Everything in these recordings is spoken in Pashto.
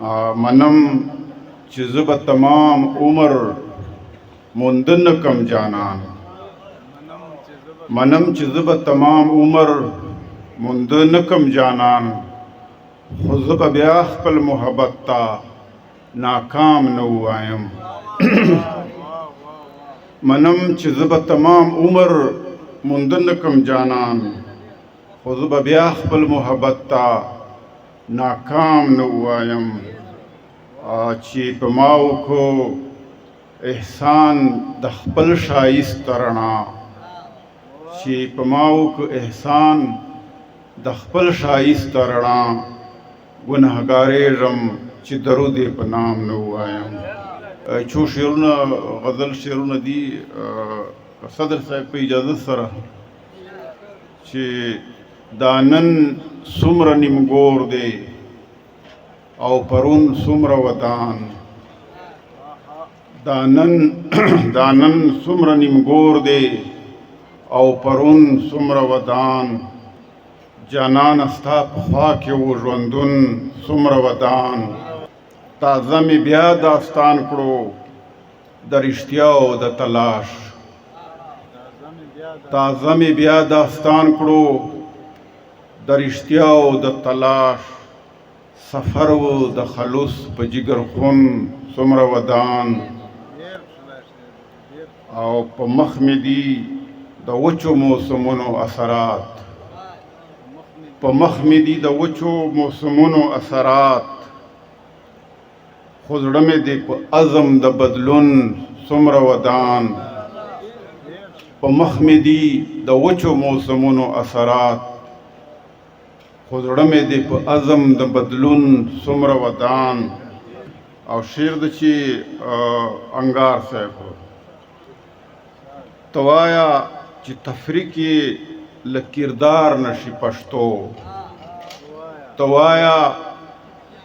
منم چې زه به تمام عمر موندن نه کم جانان منم چې زه به تمام عمر موندن نه کم جانان خو زه به بیا خپل محبت ته ناکام نه ووایم منم چې زه به تمام عمر موندن نه کم جانان خو زه به بیا خپل محبت ته ناکام نه ووایم چې په ما وکړو احسان د خپل ښایست رڼا چې په ما وکړو احسان د خپل ښایست رڼا ګنهګارېږم چې درود یې په نام نه ووایم څو شعرونه غزل شعرونه دي صدر صاحب په اجازه سره چې دا نن څومره نیمګور دی او پرون څومره ودان دا نن څومره نیمګور دی او پرون څومره ودان جانان ستا په خوا کې و ژوندون څومره ودان تازه مې بیا داستان کړو د رښتیاو د تلاش تازه مې بیا داستان کړو د رښتیاو د تلاش سفر و د خلوص په جگر خون څومره ودان او په مخ مې دي د وچو موسمونو اثرات په مخ مې دي د وچو موسمونو اثرات خو زړه مې دی په عزم د بدلون څومره ودان په مخ مې دي د وچو موسمونو اثرات خو زړه مې دی په عزم د بدلون څومره ودان او شعر د چې انګار صاحب ته وایه چې تفریق یې له کردار نشي پښتو ته وایه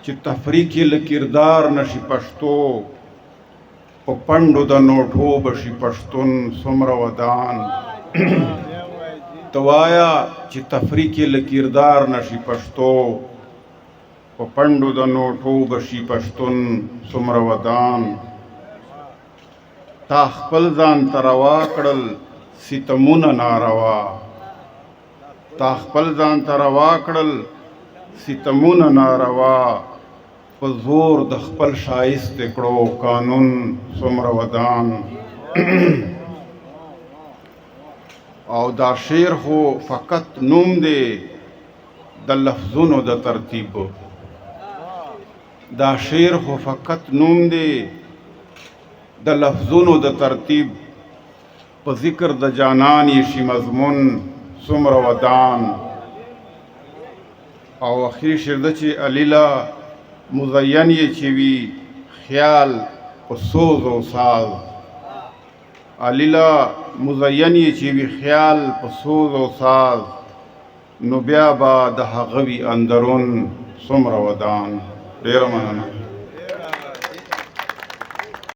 چې تفریق یې له کردار نشي پښتو په پنډو د نوټو بشي پښتون څومره ودان ته وایه چې تفریق یې له کردار نشي پښتو په پنډو د نوټو بشي پښتون څومره ودان تا خپل ځان ته روا کړل ستمونه ناروا تا خپل ځان ته روا کړل ستمونه ناروا په زور د خپل ښایست کړو قانون څومره ودان او دا شعر خو فقط نوم دی د لفظونو د ترتیب دا شعر خو فقط نوم دی د لفظونو د ترتیب په ذکر د جانان یې شي مضمون څومره ودان او اخري شعر ده چې علیلا مزین یې چې وي خیال په سوز او ساز علیلا مزین یې چې وي خیال په سوز او ساز نو بیا به د هغه وي اندرون څومره ودان ډېره مننه